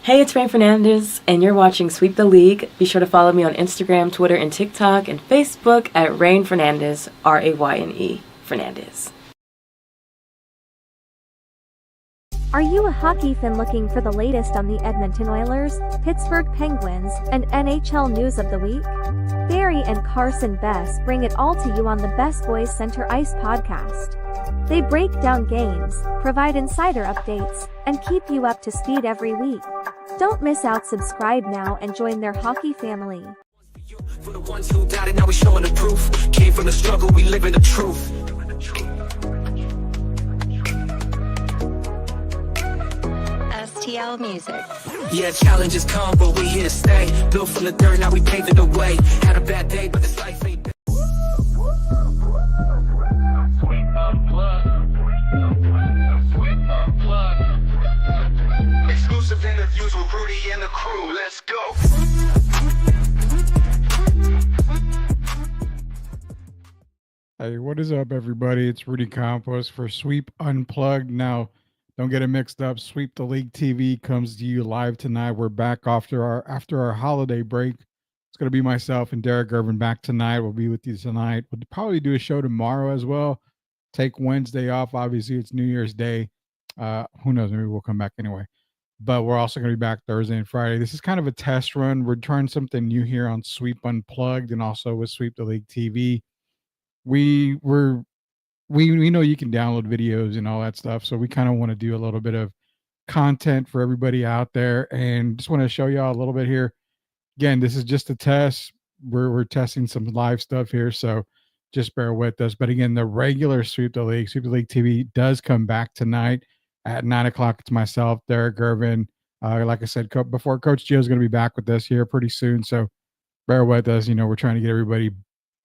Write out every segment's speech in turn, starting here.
Hey, it's Rain Fernandez, and you're watching Sweep the League. Be sure to follow me on Instagram, Twitter, and TikTok, and Facebook at Rain Fernandez, Rayne Fernandez. Are you a hockey fan looking for the latest on the Edmonton Oilers, Pittsburgh Penguins, and NHL news of the week? Barry and Carson Best bring it all to you on the Best Boys Center Ice podcast. They break down games, provide insider updates, and keep you up to speed every week. Don't miss out. Subscribe now and join their hockey family. For the ones who doubted, now we showing the proof. Came from the struggle, we live in the truth. STL Music. Yeah, challenges come, but we here to stay. Built from the dirt, now we paving the way. Had a bad day, but this life ain't bad. Sweep Unplugged. Sweep Unplugged. Exclusive interviews with Rudy and the crew. Let's go. Hey, what is up, everybody? It's Rudy Campos for Sweep Unplugged. Now, don't get it mixed up. Sweep the League TV comes to you live tonight. We're back after our holiday break. It's going to be myself and Derek Irvin back tonight. We'll be with you tonight. We'll probably do a show tomorrow as well. Take Wednesday off. Obviously, it's New Year's Day. Who knows? Maybe we'll come back anyway. But we're also going to be back Thursday and Friday. This is kind of a test run. We're trying something new here on Sweep Unplugged and also with Sweep the League TV. We know you can download videos and all that stuff, so we kind of want to do a little bit of content for everybody out there, and just want to show y'all a little bit here. Again, this is just a test. We're testing some live stuff here, so just bear with us. But again, the regular Sweep the League TV does come back tonight at 9:00. It's myself, Derek Irvin. Like I said before, Coach Joe is going to be back with us here pretty soon, so bear with us. We're trying to get everybody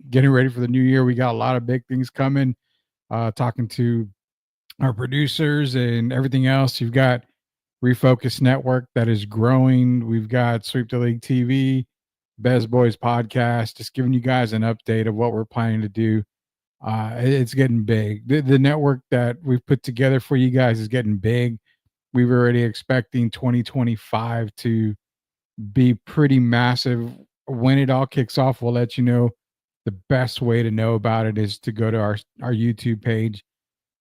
getting ready for the new year. We got a lot of big things coming. Talking to our producers and everything else. You've got Refocus Network that is growing. We've got Sweep the League TV, Best Boys Podcast, just giving you guys an update of what we're planning to do. It's getting big. The network that we've put together for you guys is getting big. We've already expecting 2025 to be pretty massive. When it all kicks off, we'll let you know. The best way to know about it is to go to our YouTube page,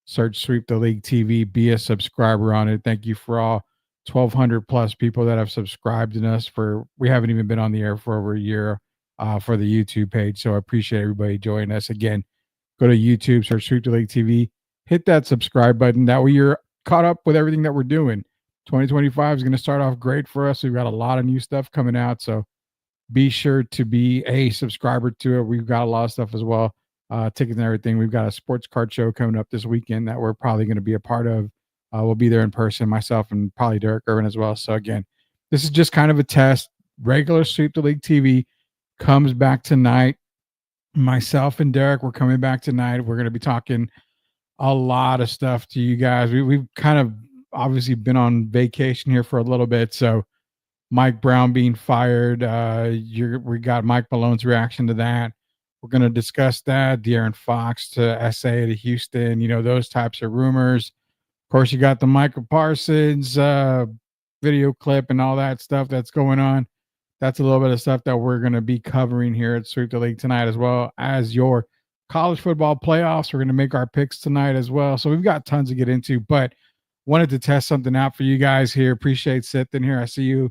search Sweep the League TV, be a subscriber on it. Thank you for all 1,200 plus people that have subscribed to us. We haven't even been on the air for over a year for the YouTube page. So I appreciate everybody joining us. Again, go to YouTube, search Sweep the League TV, hit that subscribe button. That way you're caught up with everything that we're doing. 2025 is going to start off great for us. We've got a lot of new stuff coming out. So be sure to be a subscriber to it. We've got a lot of stuff as well, tickets and everything. We've got a sports card show coming up this weekend that we're probably going to be a part of. We'll be there in person, myself and probably Derek Irvin as well. So again, this is just kind of a test. Regular Sweep the League TV comes back tonight. Myself and Derek, we're coming back tonight. We're going to be talking a lot of stuff to you guys. We've kind of obviously been on vacation here for a little bit, so Mike Brown being fired. We got Mike Malone's reaction to that. We're going to discuss that. De'Aaron Fox to SA to Houston, those types of rumors. Of course, you got the Michael Parsons video clip and all that stuff that's going on. That's a little bit of stuff that we're going to be covering here at Sweep the League tonight, as well as your college football playoffs. We're going to make our picks tonight as well. So we've got tons to get into, but wanted to test something out for you guys here. Appreciate sitting here. I see you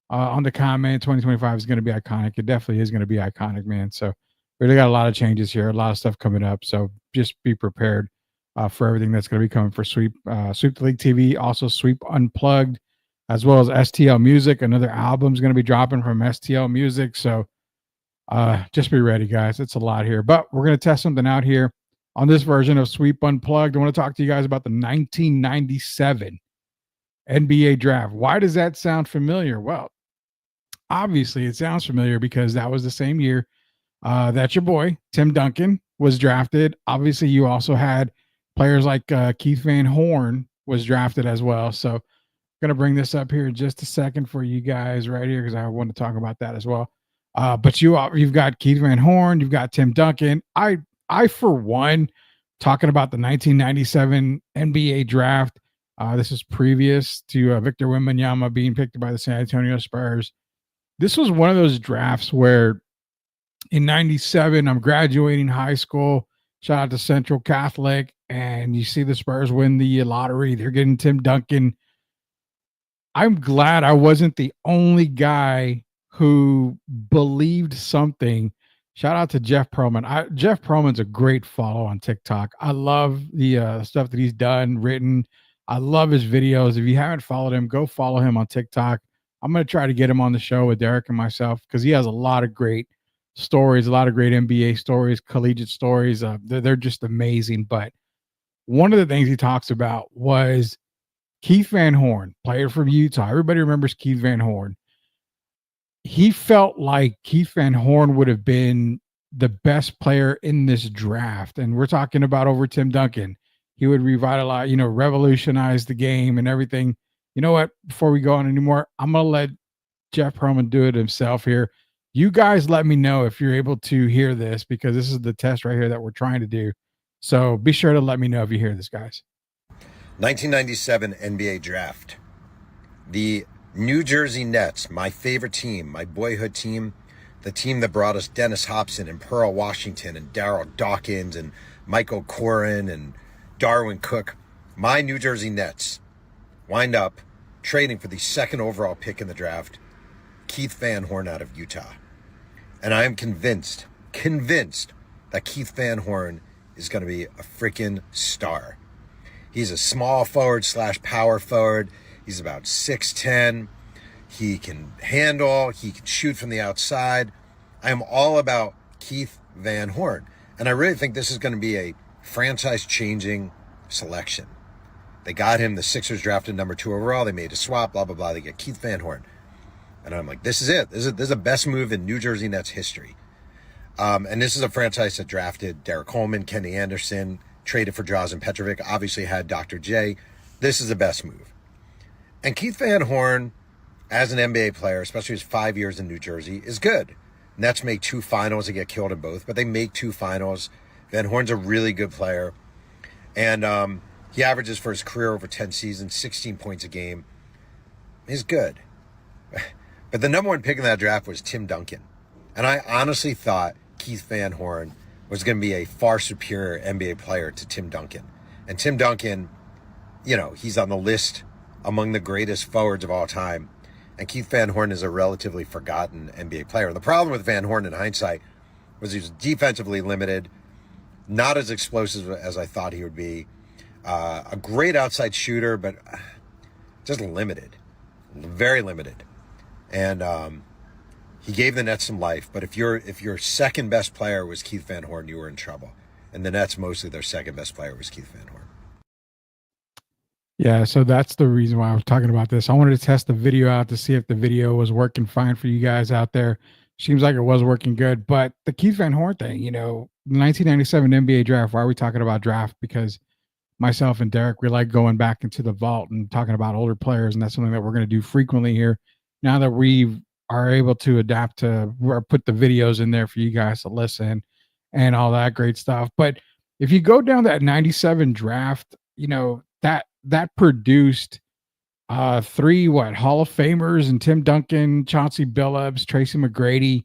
on the comment. 2025 is going to be iconic. It definitely is going to be iconic, man. So we really got a lot of changes here, a lot of stuff coming up. So just be prepared for everything that's going to be coming for Sweep the League TV, also Sweep Unplugged, as well as STL Music. Another album is going to be dropping from STL Music. So just be ready, guys. It's a lot here, but we're going to test something out here on this version of Sweep Unplugged. I want to talk to you guys about the 1997 NBA draft. Why does that sound familiar? Well, obviously it sounds familiar because that was the same year that your boy Tim Duncan was drafted. Obviously, you also had players like Keith Van Horn was drafted as well. So I'm going to bring this up here in just a second for you guys right here because I want to talk about that as well. But you've got Keith Van Horn, you've got Tim Duncan. I for one, talking about the 1997 NBA draft, This is previous to Victor Wembanyama being picked by the San Antonio Spurs. This was one of those drafts where in 97, I'm graduating high school. Shout out to Central Catholic. And you see the Spurs win the lottery. They're getting Tim Duncan. I'm glad I wasn't the only guy who believed something. Shout out to Jeff Perlman. Jeff Perlman's a great follow on TikTok. I love the stuff that he's done, written. I love his videos. If you haven't followed him, go follow him on TikTok. I'm going to try to get him on the show with Derek and myself because he has a lot of great stories, a lot of great NBA stories, collegiate stories. They're just amazing. But one of the things he talks about was Keith Van Horn, player from Utah. Everybody remembers Keith Van Horn. He felt like Keith Van Horn would have been the best player in this draft. And we're talking about over Tim Duncan. He would revitalize, revolutionize the game and everything. You know what? Before we go on anymore, I'm going to let Jeff Perlman do it himself here. You guys let me know if you're able to hear this because this is the test right here that we're trying to do. So be sure to let me know if you hear this, guys. 1997 NBA draft. The New Jersey Nets, my favorite team, my boyhood team, the team that brought us Dennis Hobson and Pearl Washington and Darryl Dawkins and Michael Corrin and Darwin Cook. My New Jersey Nets wind up trading for the second overall pick in the draft, Keith Van Horn out of Utah. And I am convinced that Keith Van Horn is going to be a freaking star. He's a small forward / power forward. He's about 6'10". He can handle. He can shoot from the outside. I am all about Keith Van Horn. And I really think this is going to be a franchise-changing selection. They got him. The Sixers drafted number 2 overall. They made a swap, blah, blah, blah. They get Keith Van Horn. And I'm like, this is it. This is the best move in New Jersey Nets history. And this is a franchise that drafted Derek Coleman, Kenny Anderson, traded for Drazen Petrovic, obviously had Dr. J. This is the best move. And Keith Van Horn, as an NBA player, especially his 5 years in New Jersey, is good. Nets make 2 finals. They get killed in both, but they make 2 finals. Van Horn's a really good player. And he averages for his career over 10 seasons, 16 points a game. He's good. But the number 1 pick in that draft was Tim Duncan. And I honestly thought Keith Van Horn was going to be a far superior NBA player to Tim Duncan. And Tim Duncan, he's on the list among the greatest forwards of all time. And Keith Van Horn is a relatively forgotten NBA player. And the problem with Van Horn in hindsight was he was defensively limited, not as explosive as I thought he would be. A great outside shooter, but just limited, very limited. And he gave the Nets some life. But if your second best player was Keith Van Horn, you were in trouble. And the Nets, mostly their second best player was Keith Van Horn. Yeah, so that's the reason why I was talking about this. I wanted to test the video out to see if the video was working fine for you guys out there. Seems like it was working good. But the Keith Van Horn thing, the 1997 NBA draft, why are we talking about draft? Because myself and Derek, we like going back into the vault and talking about older players, and that's something that we're going to do frequently here. Now that we are able to adapt to or put the videos in there for you guys to listen and all that great stuff. But if you go down that 97 draft, that produced 3 Hall of Famers and Tim Duncan, Chauncey Billups, Tracy McGrady.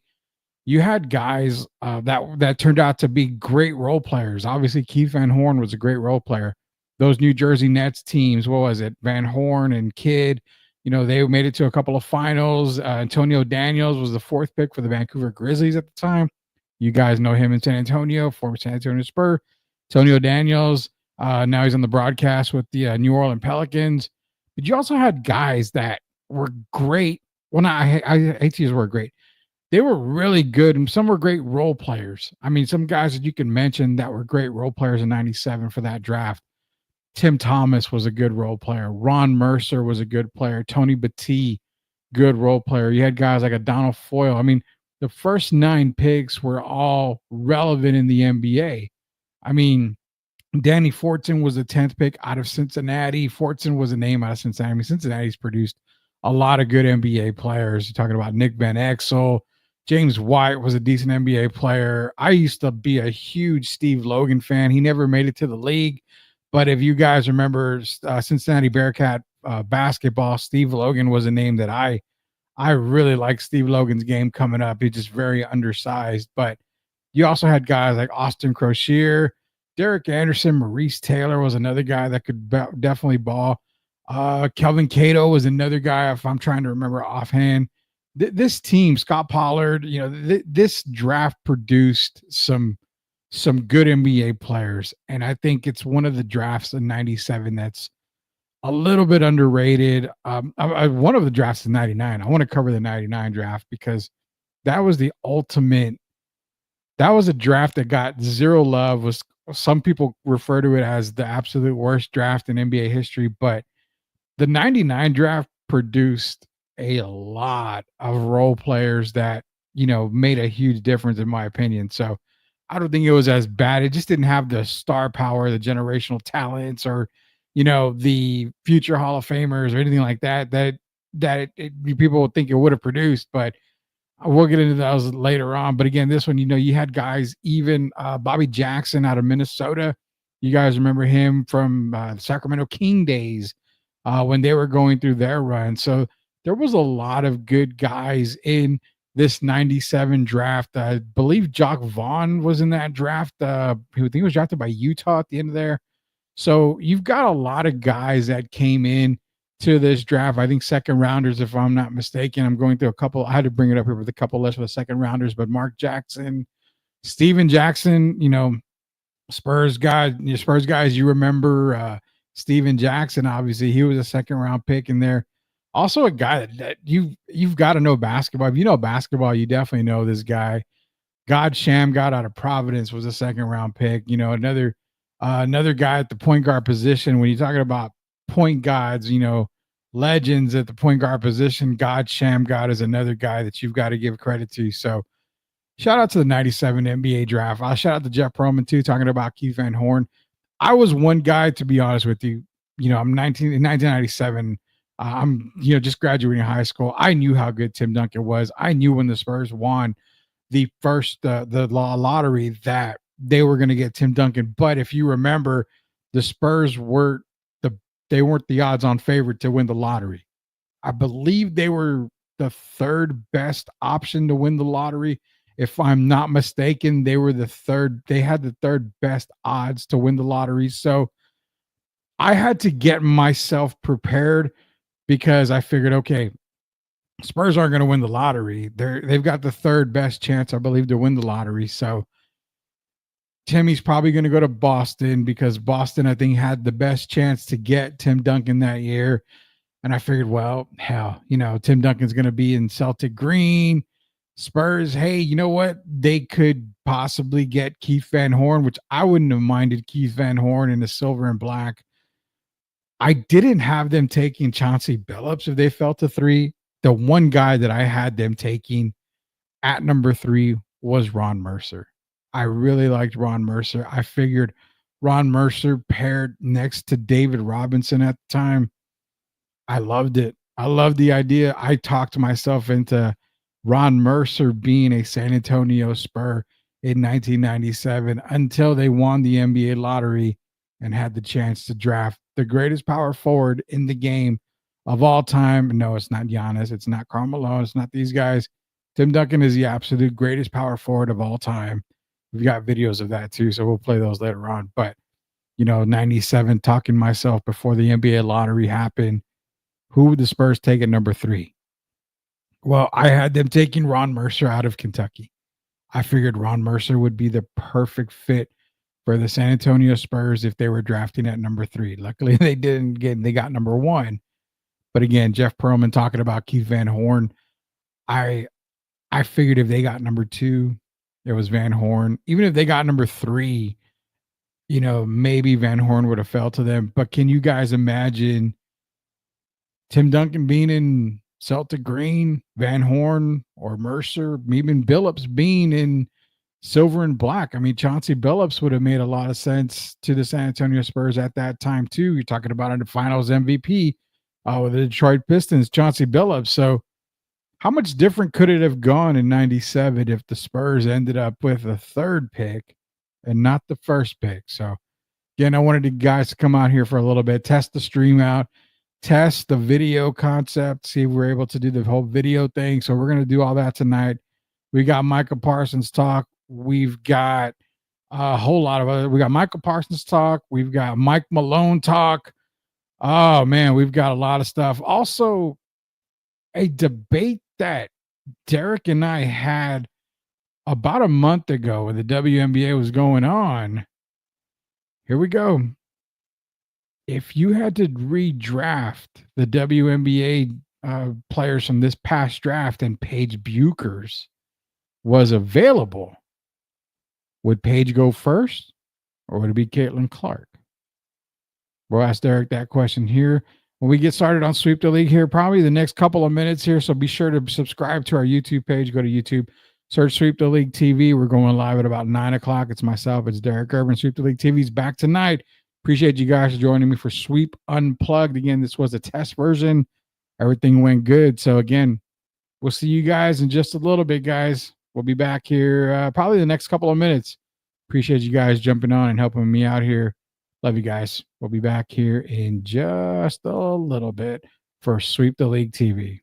You had guys that turned out to be great role players. Obviously, Keith Van Horn was a great role player. Those New Jersey Nets teams, what was it? Van Horn and Kidd, they made it to a couple of finals. Antonio Daniels was the 4th pick for the Vancouver Grizzlies at the time. You guys know him in San Antonio, former San Antonio Spur. Antonio Daniels, now he's on the broadcast with the New Orleans Pelicans. But you also had guys that were great. Well, I hate to use the word great. They were really good, and some were great role players. I mean, some guys that you can mention that were great role players in 97 for that draft. Tim Thomas was a good role player. Ron Mercer was a good player. Tony Battie, good role player. You had guys like a Donald Foyle. I mean, the first 9 picks were all relevant in the NBA. I mean, Danny Fortson was the 10th pick out of Cincinnati. Fortson was a name out of Cincinnati. I mean, Cincinnati's produced a lot of good NBA players. You're talking about Nick Van Exel. James White was a decent NBA player. I used to be a huge Steve Logan fan. He never made it to the league, But if you guys remember Cincinnati Bearcat basketball, Steve Logan was a name that I really like Steve Logan's game coming up. He's just very undersized. But you also had guys like Austin Crocier, Derek Anderson, Maurice Taylor was another guy that could definitely ball. Kelvin Cato was another guy, if I'm trying to remember offhand. This team, Scott Pollard, this draft produced some good NBA players. And I think it's one of the drafts in 97 that's a little bit underrated. One of the drafts in 99. I want to cover the 99 draft because that was the ultimate. That was a draft that got zero love. Was some people refer to it as the absolute worst draft in NBA history, but the 99 draft produced a lot of role players that, made a huge difference in my opinion. So I don't think it was as bad. It just didn't have the star power, the generational talents, or the future Hall of Famers or anything like that people would think it would have produced. But we'll get into those later on. But again, this one, you had guys, even Bobby Jackson out of Minnesota. You guys remember him from Sacramento King days when they were going through their run. So there was a lot of good guys in this 97 draft. I believe Jock Vaughn was in that draft. I think he was drafted by Utah at the end of there. So you've got a lot of guys that came in to this draft. I think second rounders, if I'm not mistaken. I'm going through a couple. I had to bring it up here with a couple lists for the second rounders, but Mark Jackson, Steven Jackson, Spurs guys, you remember Steven Jackson, obviously. He was a second round pick in there. Also a guy that you've got to know basketball. If you know basketball, you definitely know this guy. God Shamgod out of Providence was a second round pick. Another guy at the point guard position. When you're talking about point guards, legends at the point guard position, God Shamgod is another guy that you've got to give credit to. So shout out to the 97 NBA draft. I'll shout out to Jeff Pearlman too, talking about Keith Van Horn. I was one guy, to be honest with you. I'm in 1997. I'm, just graduating high school. I knew how good Tim Duncan was. I knew when the Spurs won the first, the lottery, that they were going to get Tim Duncan. But if you remember, the Spurs weren't the odds-on favorite to win the lottery. I believe they were the third best option to win the lottery. If I'm not mistaken, they had the third best odds to win the lottery. So I had to get myself prepared because I figured, okay, Spurs aren't going to win the lottery. They've got the third best chance, I believe, to win the lottery. So Timmy's probably going to go to Boston because Boston, I think, had the best chance to get Tim Duncan that year. And I figured, well, hell, Tim Duncan's going to be in Celtic green. Spurs, hey, you know what? They could possibly get Keith Van Horn, which I wouldn't have minded Keith Van Horn in the silver and black. I didn't have them taking Chauncey Billups if they fell to 3. The one guy that I had them taking at number 3 was Ron Mercer. I really liked Ron Mercer. I figured Ron Mercer paired next to David Robinson at the time. I loved it. I loved the idea. I talked myself into Ron Mercer being a San Antonio Spur in 1997 until they won the NBA lottery and had the chance to draft the greatest power forward in the game of all time. No, it's not Giannis. It's not Karl Malone. It's not these guys. Tim Duncan is the absolute greatest power forward of all time. We've got videos of that too, so we'll play those later on. But, 97, talking to myself before the NBA lottery happened, who would the Spurs take at number 3? Well, I had them taking Ron Mercer out of Kentucky. I figured Ron Mercer would be the perfect fit for the San Antonio Spurs if they were drafting at number 3. Luckily, they got number 1. But again, Jeff Pearlman talking about Keith Van Horn. I figured if they got number 2, it was Van Horn. Even if they got number 3, maybe Van Horn would have fell to them. But can you guys imagine Tim Duncan being in Celtic green, Van Horn or Mercer, even Billups being in silver and black? I mean, Chauncey Billups would have made a lot of sense to the San Antonio Spurs at that time too. You're talking about a finals MVP with the Detroit Pistons, Chauncey Billups. So how much different could it have gone in 97 if the Spurs ended up with a third pick and not the first pick? So Again, I wanted you guys to come out here for a little bit, test the stream out, test the video concept, see if we're able to do the whole video thing. So we're going to do all that tonight. We got Michael Parsons talk. We've got a whole lot of other. We got Michael Parsons talk. We've got Mike Malone talk. Oh man, we've got a lot of stuff. Also, a debate that Derek and I had about a month ago when the WNBA was going on. Here we go. If you had to redraft the WNBA players from this past draft and Paige Buchers was available, would Paige go first or would it be Caitlin Clark? We'll ask Derek that question here when we get started on Sweep the League here, probably the next couple of minutes here. So be sure to subscribe to our YouTube page. Go to YouTube, search Sweep the League TV. We're going live at about 9 o'clock. It's myself. It's Derek Urban. Sweep the League TV's back tonight. Appreciate you guys joining me for Sweep Unplugged. Again, this was a test version. Everything went good. So again, we'll see you guys in just a little bit, guys. We'll be back here probably the next couple of minutes. Appreciate you guys jumping on and helping me out here. Love you guys. We'll be back here in just a little bit for Sweep the League TV.